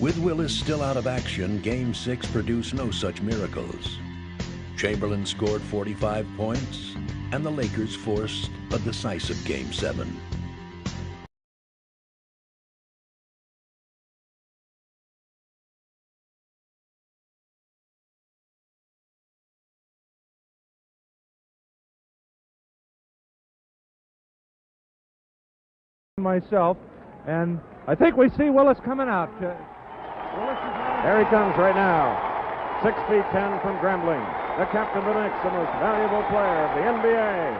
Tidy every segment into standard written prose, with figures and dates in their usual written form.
With Willis still out of action, Game 6 produced no such miracles. Chamberlain scored 45 points, and the Lakers forced a decisive Game 7. Myself, and I think we see Willis coming out. There he comes right now. 6 feet 10 from Grambling, the captain of the Knicks, the most valuable player of the NBA.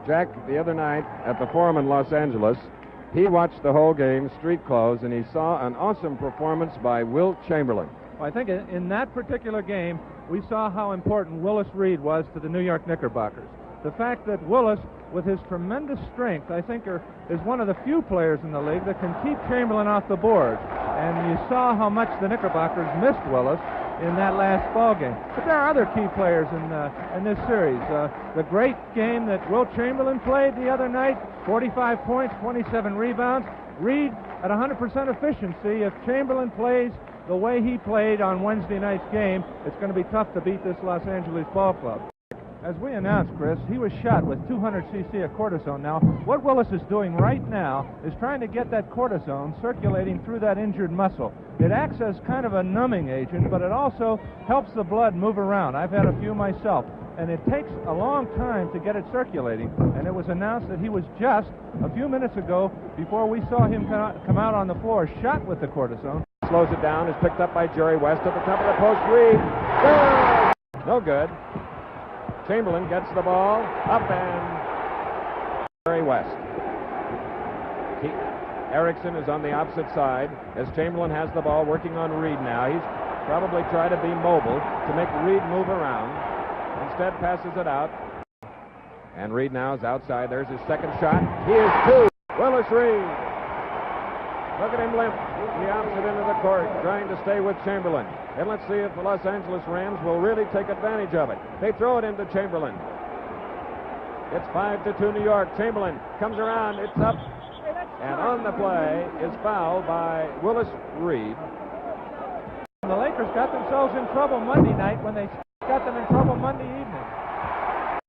Jack, the other night at the Forum in Los Angeles, he watched the whole game, street clothes, and he saw an awesome performance by Wilt Chamberlain. Well, I think in that particular game, we saw how important Willis Reed was to the New York Knickerbockers. The fact that Willis, with his tremendous strength, I think is one of the few players in the league that can keep Chamberlain off the board. And you saw how much the Knickerbockers missed Willis in that last ball game. But there are other key players in this series. The great game that Wilt Chamberlain played the other night, 45 points, 27 rebounds. Reed at 100% efficiency. If Chamberlain plays the way he played on Wednesday night's game, it's going to be tough to beat this Los Angeles ball club. As we announced, Chris, he was shot with 200 cc of cortisone. Now, what Willis is doing right now is trying to get that cortisone circulating through that injured muscle. It acts as kind of a numbing agent, but it also helps the blood move around. I've had a few myself, and it takes a long time to get it circulating. And it was announced that he was just a few minutes ago, before we saw him come out on the floor, shot with the cortisone. Slows it down, is picked up by Jerry West at the top of the post. Reed, good! No good. Chamberlain gets the ball up, and Jerry West. Erickson is on the opposite side as Chamberlain has the ball, working on Reed now. He's probably trying to be mobile to make Reed move around. Instead passes it out. And Reed now is outside. There's his second shot. He is two. Willis Reed. Look at him limp the opposite end of the court, trying to stay with Chamberlain. And let's see if the Los Angeles Rams will really take advantage of it. They throw it into Chamberlain. It's 5-2 New York. Chamberlain comes around. It's up. And on the play is fouled by Willis Reed. The Lakers got themselves in trouble Monday night when they got them in trouble Monday evening.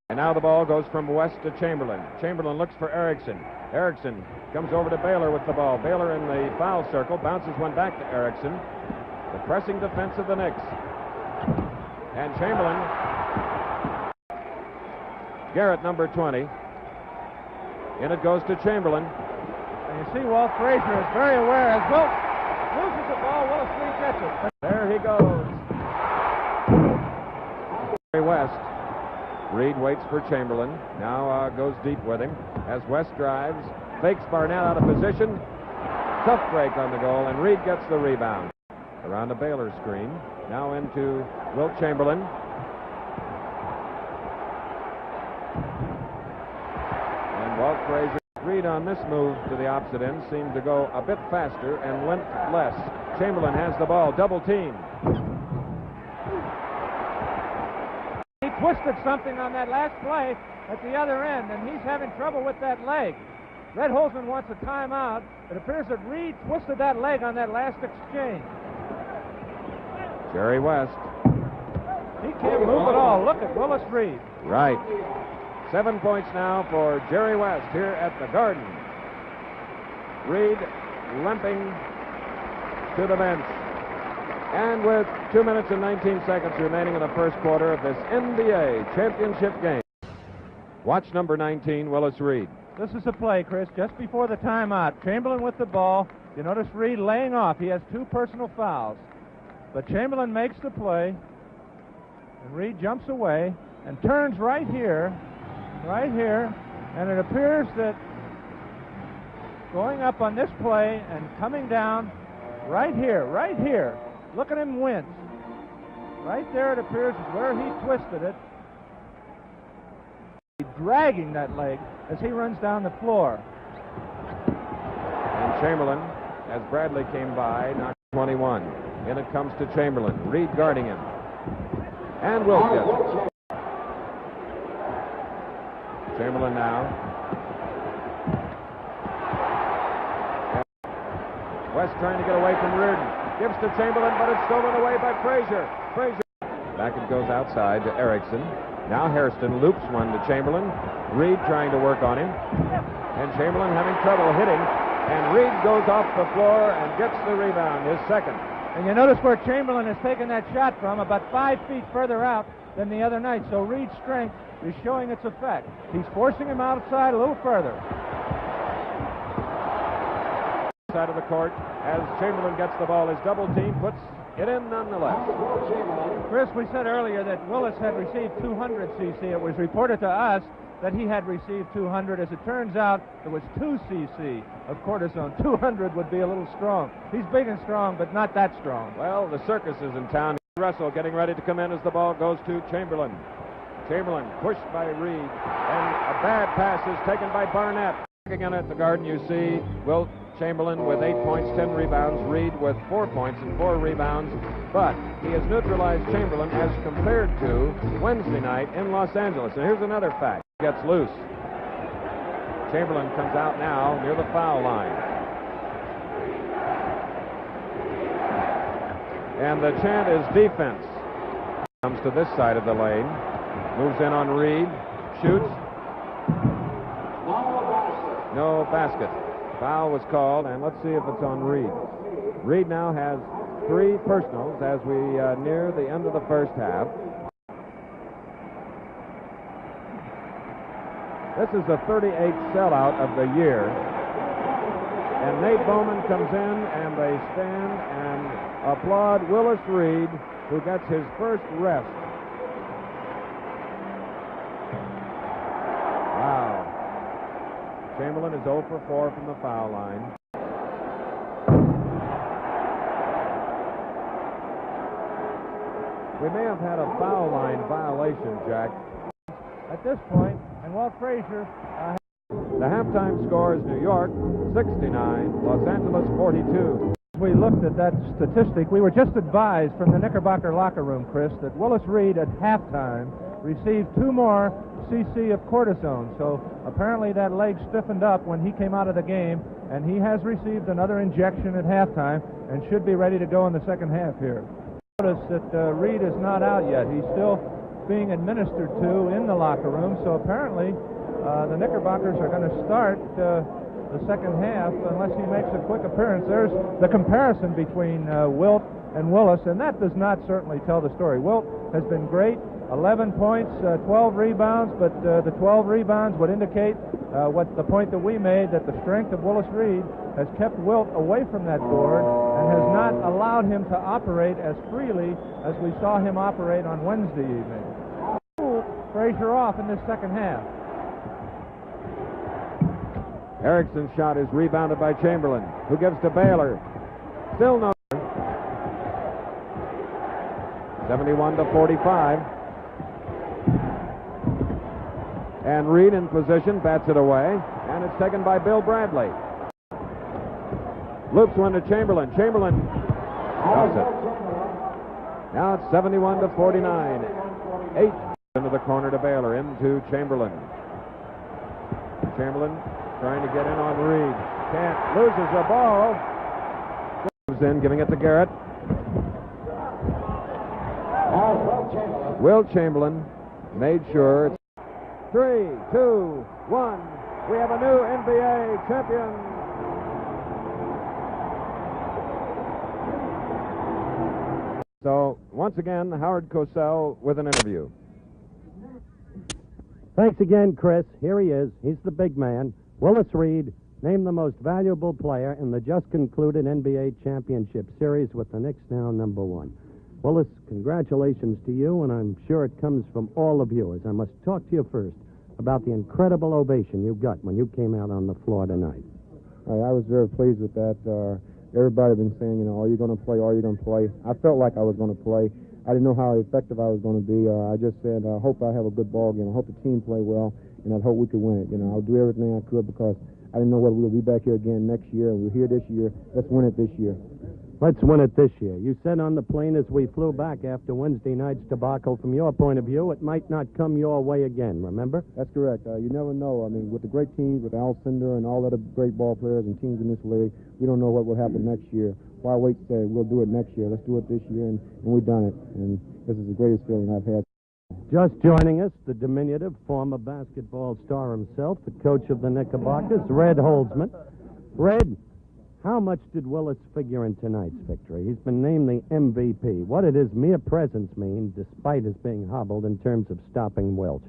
And now the ball goes from West to Chamberlain. Chamberlain looks for Erickson. Erickson comes over to Baylor with the ball. Baylor in the foul circle, bounces one back to Erickson. The pressing defense of the Knicks. And Chamberlain. Garrett, number 20. In it goes to Chamberlain. And you see Walt Frazier is very aware as Wilt loses the ball, Willis Reed gets it. There he goes. West. Reed waits for Chamberlain. Now goes deep with him as West drives. Fakes Barnett out of position. Tough break on the goal, and Reed gets the rebound. Around the Baylor screen. Now into Wilt Chamberlain. And Walt Frazier. Reed on this move to the opposite end seemed to go a bit faster and went less. Chamberlain has the ball, double team. He twisted something on that last play at the other end, and he's having trouble with that leg. Red Holzman wants a timeout. It appears that Reed twisted that leg on that last exchange. Jerry West. He can't move at all. Look at Willis Reed. Right. 7 points now for Jerry West here at the Garden. Reed limping to the bench. And with 2 minutes and 19 seconds remaining in the first quarter of this NBA championship game. Watch number 19, Willis Reed. This is the play, Chris, just before the timeout. Chamberlain with the ball. You notice Reed laying off. He has 2 personal fouls. But Chamberlain makes the play. And Reed jumps away and turns right here. And it appears that going up on this play and coming down right here. Look at him wince. Right there it appears is where he twisted it. Dragging that leg as he runs down the floor. And Chamberlain, as Bradley came by, knocked 21. In it comes to Chamberlain. Reed guarding him. And Wilt gets it. Chamberlain now. West trying to get away from Reardon. Gives to Chamberlain, but it's stolen away by Frazier. Back it goes outside to Erickson. Now Hairston loops one to Chamberlain. Reed trying to work on him. And Chamberlain having trouble hitting. And Reed goes off the floor and gets the rebound, his second. And you notice where Chamberlain has taken that shot from, about 5 feet further out than the other night. So Reed's strength is showing its effect. He's forcing him outside a little further. Side of the court as Chamberlain gets the ball. His double team puts it in nonetheless. Chris, we said earlier that Willis had received 200 cc. It was reported to us that he had received 200. As it turns out, it was 2 cc of cortisone. 200 would be a little strong. He's big and strong, but not that strong. Well, the circus is in town. Russell getting ready to come in as the ball goes to Chamberlain. Chamberlain pushed by Reed, and a bad pass is taken by Barnett. Again at the Garden, you see Wilt Chamberlain with 8 points, 10 rebounds. Reed with 4 points and 4 rebounds. But he has neutralized Chamberlain as compared to Wednesday night in Los Angeles. And here's another fact. He gets loose. Chamberlain comes out now near the foul line. And the chant is defense. Comes to this side of the lane. Moves in on Reed. Shoots. No basket. Foul was called, and let's see if it's on Reed. Reed now has 3 personals as we near the end of the first half. This is the 38th sellout of the year. And Nate Bowman comes in, and they stand and applaud Willis Reed, who gets his first rest. Wow. Chamberlain is 0 for 4 from the foul line. We may have had a foul line violation, Jack. At this point, and Walt Frazier... The halftime score is New York 69, Los Angeles 42. We looked at that statistic. We were just advised from the Knickerbocker locker room, Chris, that Willis Reed at halftime received 2 more cc of cortisone. So apparently that leg stiffened up when he came out of the game, and he has received another injection at halftime and should be ready to go in the second half here. Notice that Reed is not out yet. He's still being administered to in the locker room. So apparently the Knickerbockers are going to start the second half unless he makes a quick appearance. There's the comparison between Wilt and Willis, and that does not certainly tell the story. Wilt has been great. 11 points, 12 rebounds, but the 12 rebounds would indicate what the point that we made, that the strength of Willis Reed has kept Wilt away from that board and has not allowed him to operate as freely as we saw him operate on Wednesday evening. Frazier off in this second half. Erickson's shot is rebounded by Chamberlain, who gives to Baylor. Still no. 71-45. And Reed in position, bats it away, and it's taken by Bill Bradley. Loops one to Chamberlain. Chamberlain does it. Now it's 71-49. 8 into the corner to Baylor, into Chamberlain. Chamberlain trying to get in on Reed. Can't, loses the ball. Moves in, giving it to Garrett. Wilt Chamberlain made sure. 3, 2, 1. We have a new NBA champion. So, once again, Howard Cosell with an interview. Thanks again, Chris. Here he is. He's the big man. Willis Reed, named the most valuable player in the just concluded NBA championship series with the Knicks now #1. Willis, congratulations to you, and I'm sure it comes from all the viewers. I must talk to you first about the incredible ovation you got when you came out on the floor tonight. I was very pleased with that. Everybody had been saying, are you going to play? Are you going to play? I felt like I was going to play. I didn't know how effective I was going to be. I just said, I hope I have a good ball game. I hope the team play well, and I hope we could win it. I'll do everything I could because I didn't know whether we'll be back here again next year. We're here this year. Let's win it this year. Let's win it this year. You said on the plane as we flew back after Wednesday night's debacle, from your point of view, it might not come your way again, remember? That's correct. You never know. I mean, with the great teams, with Alcindor and all other great ball players and teams in this league, we don't know what will happen next year. Why wait to say we'll do it next year? Let's do it this year, and we've done it. And this is the greatest feeling I've had. Just joining us, the diminutive former basketball star himself, the coach of the Knickerbockers, Red Holzman. Red, how much did Willis figure in tonight's victory? He's been named the MVP. What did his mere presence mean, despite his being hobbled, in terms of stopping Wilt?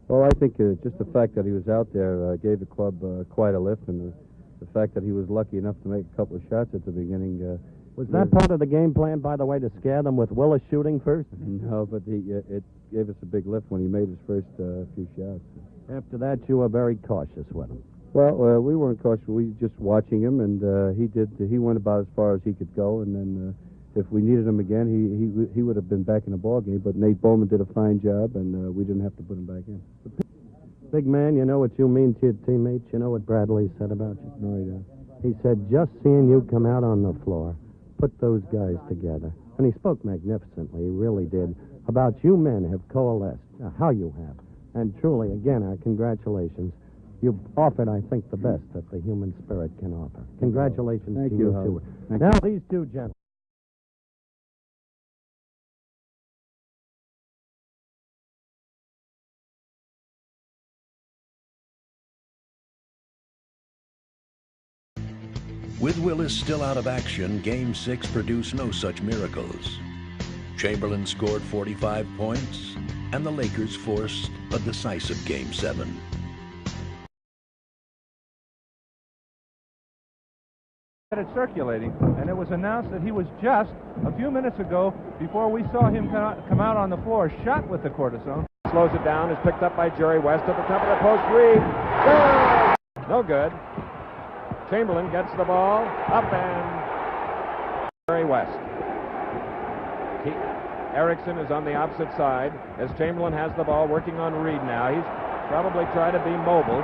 Well, I think just the fact that he was out there gave the club quite a lift, and the fact that he was lucky enough to make a couple of shots at the beginning. Was that part of the game plan, by the way, to scare them with Willis shooting first? No, but it gave us a big lift when he made his first few shots. After that, you were very cautious with him. Well, we weren't cautious. We were just watching him, and he went about as far as he could go, and then if we needed him again, he would have been back in the ball game. But Nate Bowman did a fine job, and we didn't have to put him back in. Big man, you know what you mean to your teammates. You know what Bradley said about you? No, he didn't. He said, just seeing you come out on the floor, put those guys together. And he spoke magnificently, he really did, about you men have coalesced, how you have. And truly, again, our congratulations. You've offered, I think, the best that the human spirit can offer. Congratulations Thank to you, you, Howard. too. Thank Now, you. these two gentlemen. With Willis still out of action, Game 6 produced no such miracles. Chamberlain scored 45 points, and the Lakers forced a decisive Game 7. It's circulating, and it was announced that he was just a few minutes ago, before we saw him come out on the floor, shot with the cortisone. Slows it down, is picked up by Jerry West at the top of the post. Reed. No good. Chamberlain gets the ball up, and Jerry West. Erickson is on the opposite side as Chamberlain has the ball, working on Reed now. He's probably trying to be mobile.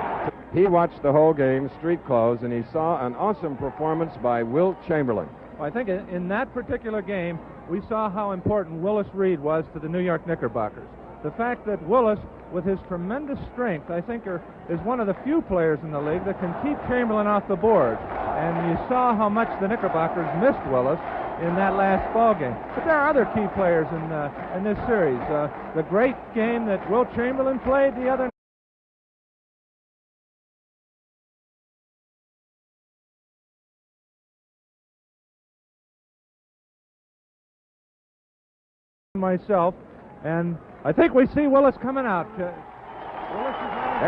He watched the whole game, street clothes, and he saw an awesome performance by Wilt Chamberlain. Well, I think in that particular game, we saw how important Willis Reed was to the New York Knickerbockers. The fact that Willis, with his tremendous strength, I think is one of the few players in the league that can keep Chamberlain off the board. And you saw how much the Knickerbockers missed Willis in that last ball game. But there are other key players in this series. The great game that Wilt Chamberlain played the other night. Myself, and I think we see Willis coming out. There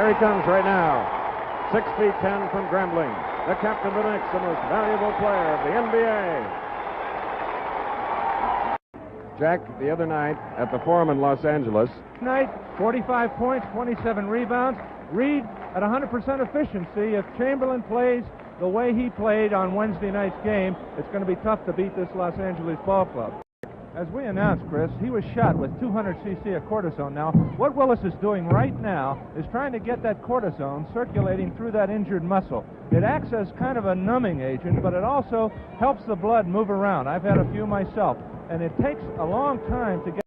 he comes right now. 6 feet 10 from Grambling. The captain of the Knicks, the most valuable player of the NBA. Jack, the other night at the Forum in Los Angeles. Tonight, 45 points, 27 rebounds. Reed at 100% efficiency. If Chamberlain plays the way he played on Wednesday night's game, it's going to be tough to beat this Los Angeles ball club. As we announced, Chris, he was shot with 200 cc of cortisone. Now, what Willis is doing right now is trying to get that cortisone circulating through that injured muscle. It acts as kind of a numbing agent, but it also helps the blood move around. I've had a few myself, and it takes a long time to get